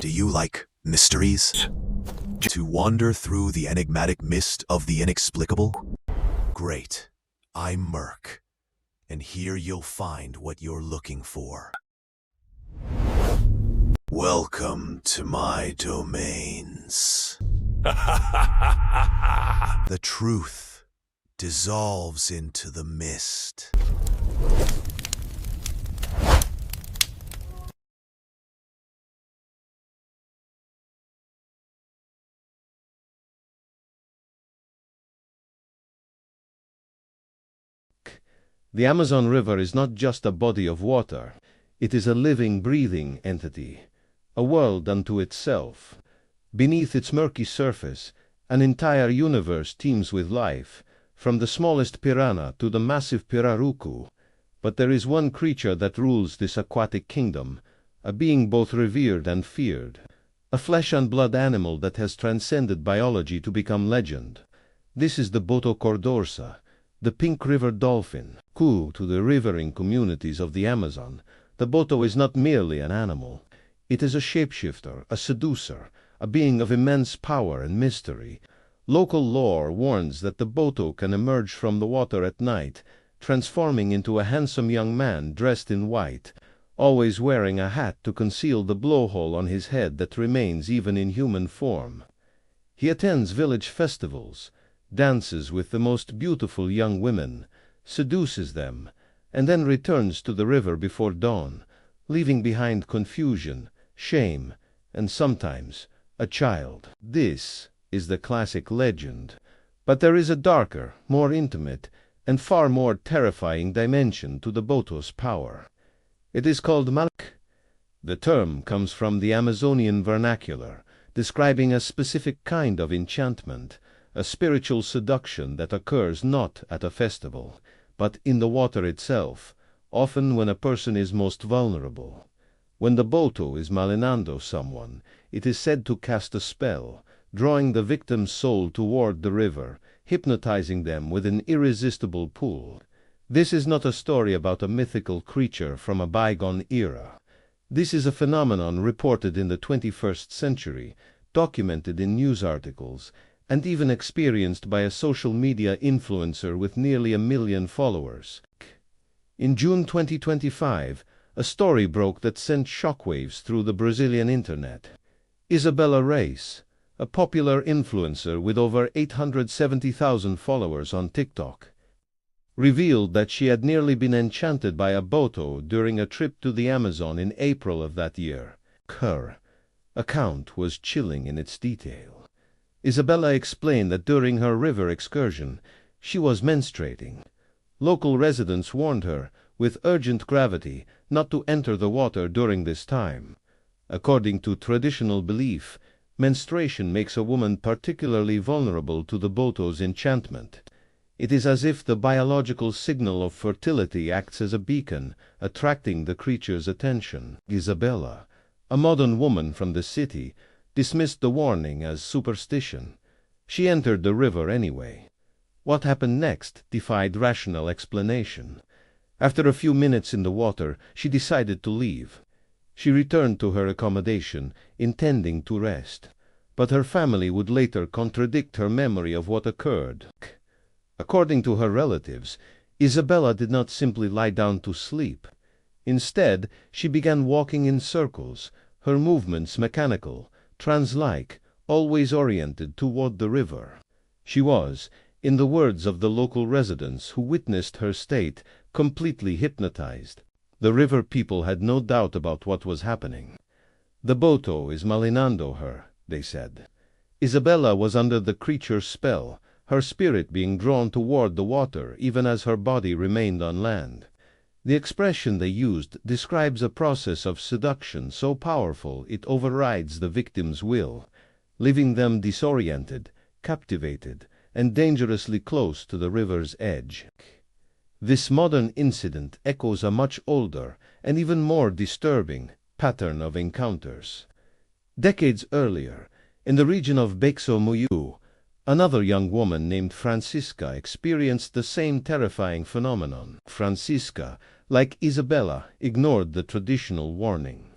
Do you like mysteries? To wander through the enigmatic mist of the inexplicable? Great. I'm Murk, and here you'll find what you're looking for. Welcome to my domains. The truth dissolves into the mist. The Amazon River is not just a body of water. It is a living, breathing entity, a world unto itself. Beneath its murky surface, an entire universe teems with life, from the smallest piranha to the massive pirarucu. But there is one creature that rules this aquatic kingdom, a being both revered and feared, a flesh and blood animal that has transcended biology to become legend. This is the Boto Cor-de-Rosa, the pink river dolphin. To the rivering communities of the Amazon, the Boto is not merely an animal. It is a shapeshifter, a seducer, a being of immense power and mystery. Local lore warns that the Boto can emerge from the water at night, transforming into a handsome young man dressed in white, always wearing a hat to conceal the blowhole on his head that remains even in human form. He attends village festivals, dances with the most beautiful young women, seduces them, and then returns to the river before dawn, leaving behind confusion, shame, and sometimes a child. This is the classic legend. But there is a darker, more intimate, and far more terrifying dimension to the Boto's power. It is called Malinando. The term comes from the Amazonian vernacular, describing a specific kind of enchantment, a spiritual seduction that occurs not at a festival, but in the water itself, often when a person is most vulnerable. When the Boto is malinando someone, it is said to cast a spell, drawing the victim's soul toward the river, hypnotizing them with an irresistible pull. This is not a story about a mythical creature from a bygone era. This is a phenomenon reported in the 21st century, documented in news articles, and even experienced by a social media influencer with nearly 1 million followers. In June 2025, a story broke that sent shockwaves through the Brazilian internet. Isabella Reis, a popular influencer with over 870,000 followers on TikTok, revealed that she had nearly been enchanted by a Boto during a trip to the Amazon in April of that year. Her account was chilling in its detail. Isabella explained that during her river excursion, she was menstruating. Local residents warned her, with urgent gravity, not to enter the water during this time. According to traditional belief, menstruation makes a woman particularly vulnerable to the Boto's enchantment. It is as if the biological signal of fertility acts as a beacon, attracting the creature's attention. Isabella, a modern woman from the city, dismissed the warning as superstition. She entered the river anyway. What happened next defied rational explanation. After a few minutes in the water, she decided to leave. She returned to her accommodation, intending to rest. But her family would later contradict her memory of what occurred. According to her relatives, Isabella did not simply lie down to sleep. Instead, she began walking in circles, her movements mechanical, trance-like, always oriented toward the river. She was, in the words of the local residents who witnessed her state, completely hypnotized. The river people had no doubt about what was happening. The Boto is malinando her, they said. Isabella was under the creature's spell, her spirit being drawn toward the water even as her body remained on land. The expression they used describes a process of seduction so powerful it overrides the victim's will, leaving them disoriented, captivated, and dangerously close to the river's edge. This modern incident echoes a much older and even more disturbing pattern of encounters. Decades earlier, in the region of Muyu, another young woman named Francisca experienced the same terrifying phenomenon. Francisca, like Isabella, ignored the traditional warning.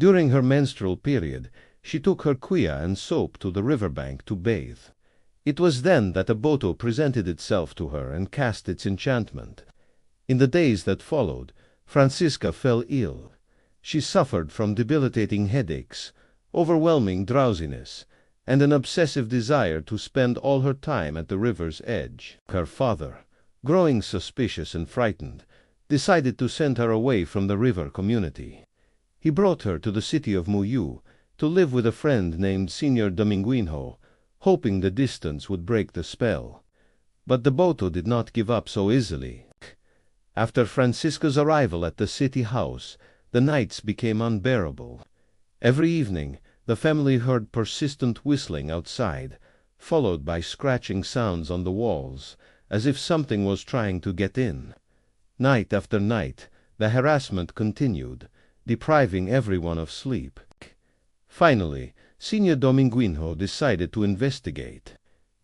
During her menstrual period, she took her kuya and soap to the riverbank to bathe. It was then that a Boto presented itself to her and cast its enchantment. In the days that followed, Francisca fell ill. She suffered from debilitating headaches, overwhelming drowsiness, and an obsessive desire to spend all her time at the river's edge. Her father, growing suspicious and frightened, decided to send her away from the river community. He brought her to the city of Muyu to live with a friend named Señor Dominguinho, hoping the distance would break the spell. But the Boto did not give up so easily. After Francisca's arrival at the city house, the nights became unbearable. Every evening, the family heard persistent whistling outside, followed by scratching sounds on the walls, as if something was trying to get in. Night after night, the harassment continued, depriving everyone of sleep. Finally, Señor Dominguinho decided to investigate.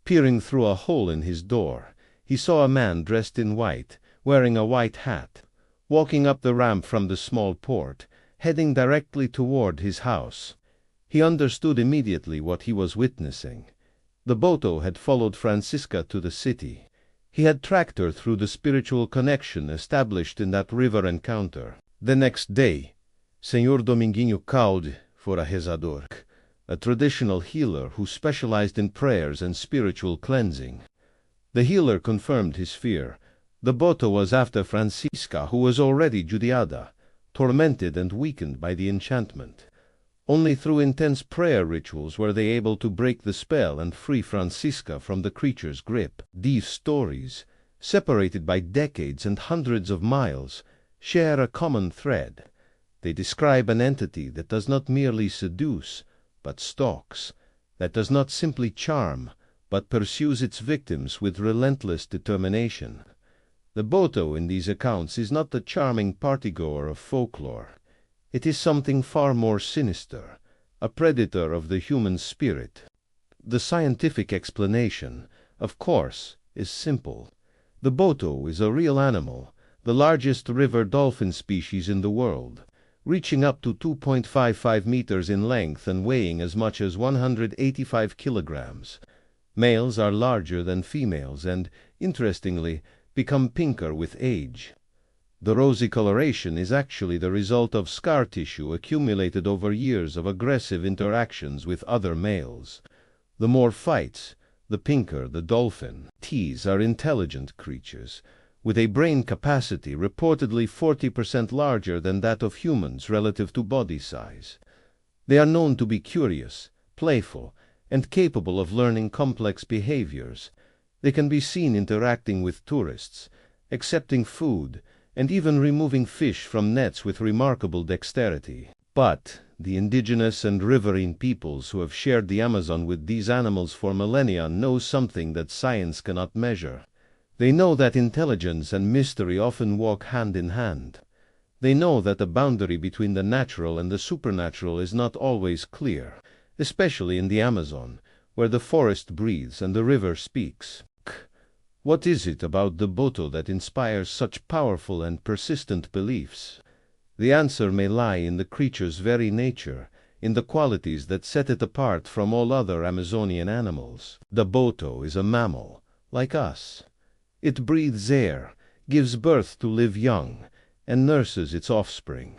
Peering through a hole in his door, he saw a man dressed in white, wearing a white hat, walking up the ramp from the small port, heading directly toward his house. He understood immediately what he was witnessing. The Boto had followed Francisca to the city. He had tracked her through the spiritual connection established in that river encounter. The next day, Señor Dominguinho called for a rezador, a traditional healer who specialized in prayers and spiritual cleansing. The healer confirmed his fear. The Boto was after Francisca, who was already judiada, tormented and weakened by the enchantment. Only through intense prayer rituals were they able to break the spell and free Francisca from the creature's grip. These stories, separated by decades and hundreds of miles, share a common thread. They describe an entity that does not merely seduce, but stalks, that does not simply charm, but pursues its victims with relentless determination. The Boto in these accounts is not the charming partygoer of folklore. It is something far more sinister, a predator of the human spirit. The scientific explanation, of course, is simple. The Boto is a real animal, the largest river dolphin species in the world, reaching up to 2.55 meters in length and weighing as much as 185 kilograms. Males are larger than females and, interestingly, become pinker with age. The rosy coloration is actually the result of scar tissue accumulated over years of aggressive interactions with other males. The more fights, the pinker the dolphin. Ts are intelligent creatures, with a brain capacity reportedly 40% larger than that of humans relative to body size. They are known to be curious, playful, and capable of learning complex behaviors. They can be seen interacting with tourists, accepting food, and even removing fish from nets with remarkable dexterity. But the indigenous and riverine peoples who have shared the Amazon with these animals for millennia know something that science cannot measure. They know that intelligence and mystery often walk hand in hand. They know that the boundary between the natural and the supernatural is not always clear, especially in the Amazon, where the forest breathes and the river speaks. What is it about the Boto that inspires such powerful and persistent beliefs? The answer may lie in the creature's very nature, in the qualities that set it apart from all other Amazonian animals. The Boto is a mammal, like us. It breathes air, gives birth to live young, and nurses its offspring.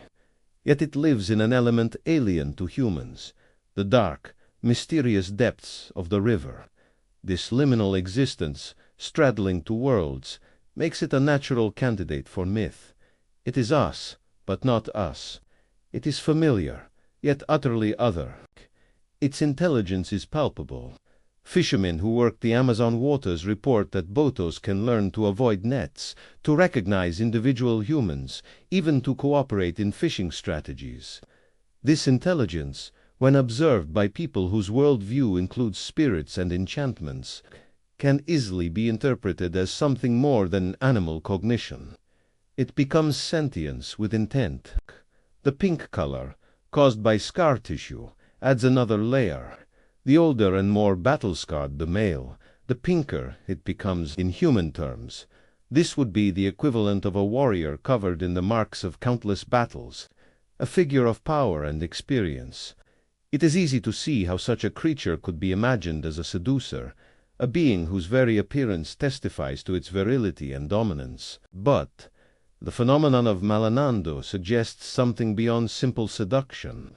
Yet it lives in an element alien to humans, the dark, mysterious depths of the river. This liminal existence, straddling two worlds, makes it a natural candidate for myth. It is us, but not us. It is familiar, yet utterly other. Its intelligence is palpable. Fishermen who work the Amazon waters report that Botos can learn to avoid nets, to recognize individual humans, even to cooperate in fishing strategies. This intelligence, when observed by people whose worldview includes spirits and enchantments, can easily be interpreted as something more than animal cognition. It becomes sentience with intent. The pink color, caused by scar tissue, adds another layer. The older and more battle-scarred the male, the pinker it becomes in human terms. This would be the equivalent of a warrior covered in the marks of countless battles. a figure of power and experience. It is easy to see how such a creature could be imagined as a seducer, a being whose very appearance testifies to its virility and dominance. But the phenomenon of Malinando suggests something beyond simple seduction.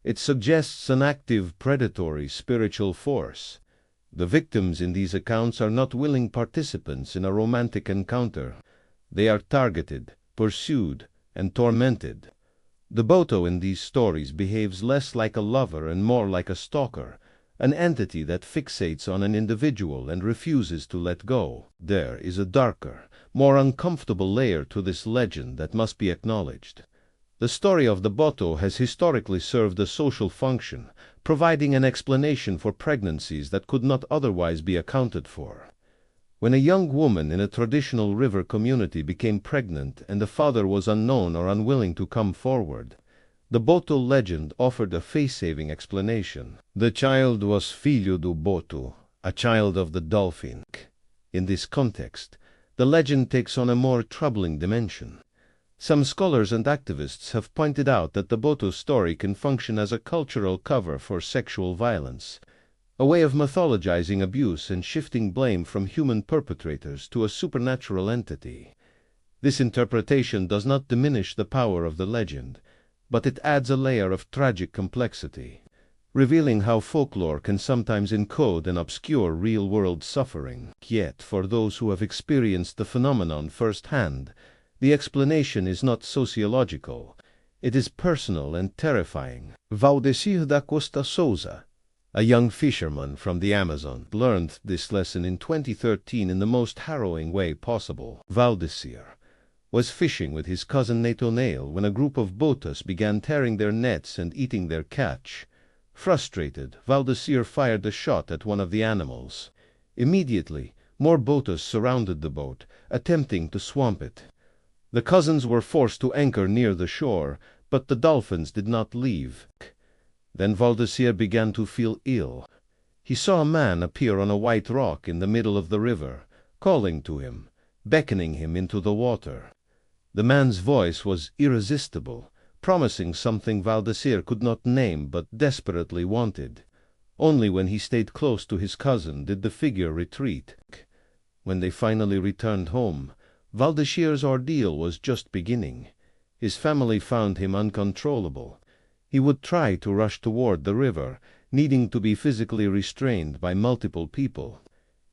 It suggests an active, predatory spiritual force. The victims in these accounts are not willing participants in a romantic encounter. They are targeted, pursued, and tormented. The Boto in these stories behaves less like a lover and more like a stalker, an entity that fixates on an individual and refuses to let go. There is a darker, more uncomfortable layer to this legend that must be acknowledged. The story of the Boto has historically served a social function, providing an explanation for pregnancies that could not otherwise be accounted for. When a young woman in a traditional river community became pregnant and the father was unknown or unwilling to come forward, the Boto legend offered a face-saving explanation. The child was filho do Boto, a child of the Dolphin. In this context, the legend takes on a more troubling dimension. Some scholars and activists have pointed out that the Boto story can function as a cultural cover for sexual violence, a way of mythologizing abuse and shifting blame from human perpetrators to a supernatural entity. This interpretation does not diminish the power of the legend, but it adds a layer of tragic complexity, revealing how folklore can sometimes encode and obscure real-world suffering. Yet, for those who have experienced the phenomenon firsthand, the explanation is not sociological. It is personal and terrifying. Valdecir da Costa Souza, a young fisherman from the Amazon, learned this lesson in 2013 in the most harrowing way possible. Valdecir was fishing with his cousin Nathanael when a group of botas began tearing their nets and eating their catch. Frustrated, Valdecir fired a shot at one of the animals. Immediately, more botas surrounded the boat, attempting to swamp it. The cousins were forced to anchor near the shore, but the dolphins did not leave. Then Valdecir began to feel ill. He saw a man appear on a white rock in the middle of the river, calling to him, beckoning him into the water. The man's voice was irresistible, promising something Valdecir could not name but desperately wanted. Only when he stayed close to his cousin did the figure retreat. When they finally returned home, Valdecir's ordeal was just beginning. His family found him uncontrollable. He would try to rush toward the river, needing to be physically restrained by multiple people.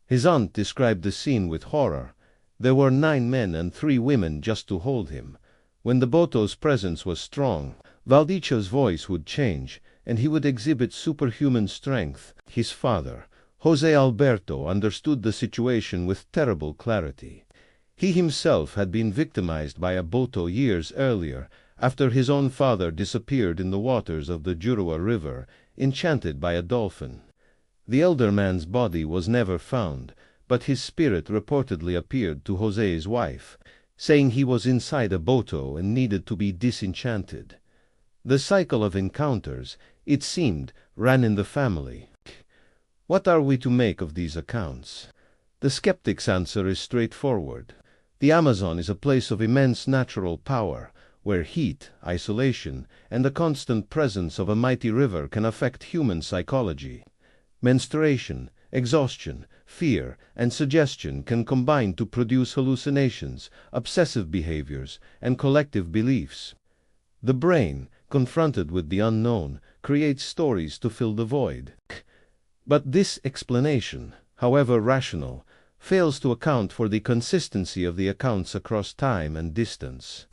His aunt described the scene with horror. There were 9 men and 3 women just to hold him. When the Boto's presence was strong, Valdecir's voice would change, and he would exhibit superhuman strength. His father, José Alberto, understood the situation with terrible clarity. He himself had been victimized by a Boto years earlier, after his own father disappeared in the waters of the Juruá River, enchanted by a dolphin. The elder man's body was never found, but his spirit reportedly appeared to José's wife, saying he was inside a Boto and needed to be disenchanted. The cycle of encounters, it seemed, ran in the family. What are we to make of these accounts? The skeptic's answer is straightforward. The Amazon is a place of immense natural power, where heat, isolation, and the constant presence of a mighty river can affect human psychology. Menstruation, exhaustion, fear, and suggestion can combine to produce hallucinations, obsessive behaviors, and collective beliefs. The brain, confronted with the unknown, creates stories to fill the void. But this explanation, however rational, fails to account for the consistency of the accounts across time and distance.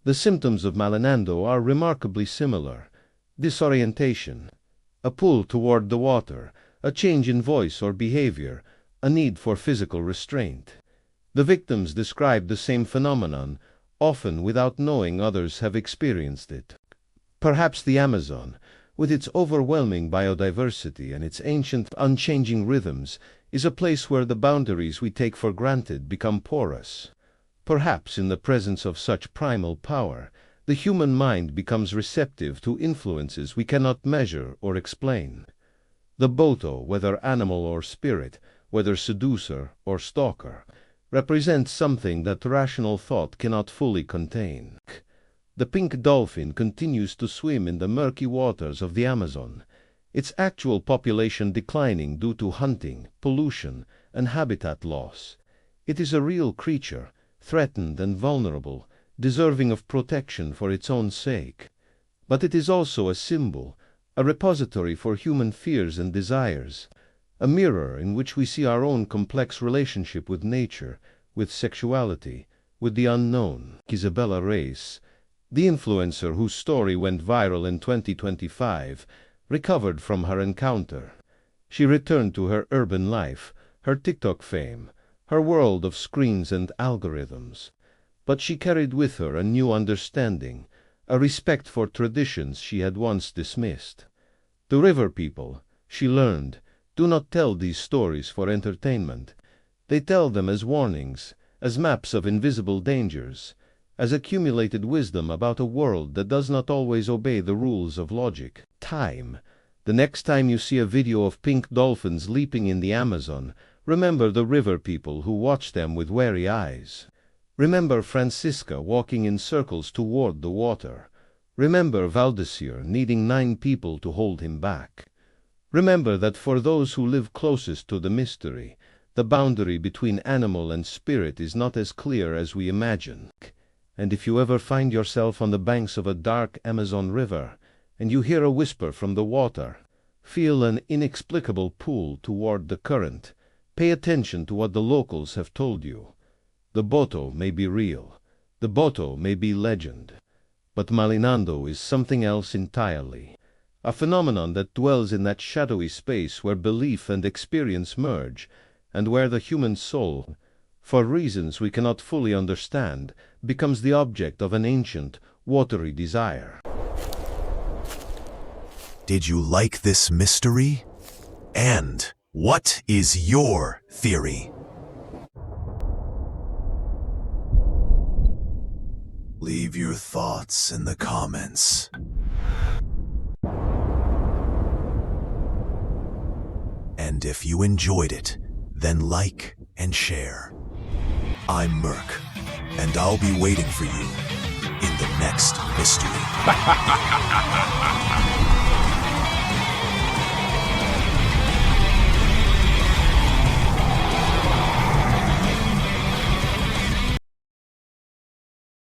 The symptoms of Malinando are remarkably similar: disorientation, a pull toward the water, a change in voice or behavior, a need for physical restraint. The victims describe the same phenomenon, often without knowing others have experienced it. Perhaps the Amazon, with its overwhelming biodiversity and its ancient, unchanging rhythms, is a place where the boundaries we take for granted become porous. Perhaps in the presence of such primal power, the human mind becomes receptive to influences we cannot measure or explain. The Boto, whether animal or spirit, whether seducer or stalker, represents something that rational thought cannot fully contain. The pink dolphin continues to swim in the murky waters of the Amazon, its actual population declining due to hunting, pollution, and habitat loss. It is a real creature, threatened and vulnerable, deserving of protection for its own sake. But it is also a symbol, a repository for human fears and desires, a mirror in which we see our own complex relationship with nature, with sexuality, with the unknown. Isabella Reis, the influencer whose story went viral in 2025, recovered from her encounter. She returned to her urban life, her TikTok fame, her world of screens and algorithms. But she carried with her a new understanding, a respect for traditions she had once dismissed. The river people, she learned, do not tell these stories for entertainment. They tell them as warnings, as maps of invisible dangers, as accumulated wisdom about a world that does not always obey the rules of logic. The next time you see a video of pink dolphins leaping in the Amazon, remember the river people who watch them with wary eyes. Remember Francisca walking in circles toward the water. Remember Valdecir needing 9 people to hold him back. Remember that for those who live closest to the mystery, the boundary between animal and spirit is not as clear as we imagine. And if you ever find yourself on the banks of a dark Amazon river, and you hear a whisper from the water, feel an inexplicable pull toward the current, pay attention to what the locals have told you. The Boto may be real, the Boto may be legend, but Malinando is something else entirely. A phenomenon that dwells in that shadowy space where belief and experience merge, and where the human soul, for reasons we cannot fully understand, becomes the object of an ancient, watery desire. Did you like this mystery? And what is your theory? Leave your thoughts in the comments. And if you enjoyed it, then like and share. I'm Murk, and I'll be waiting for you in the next mystery.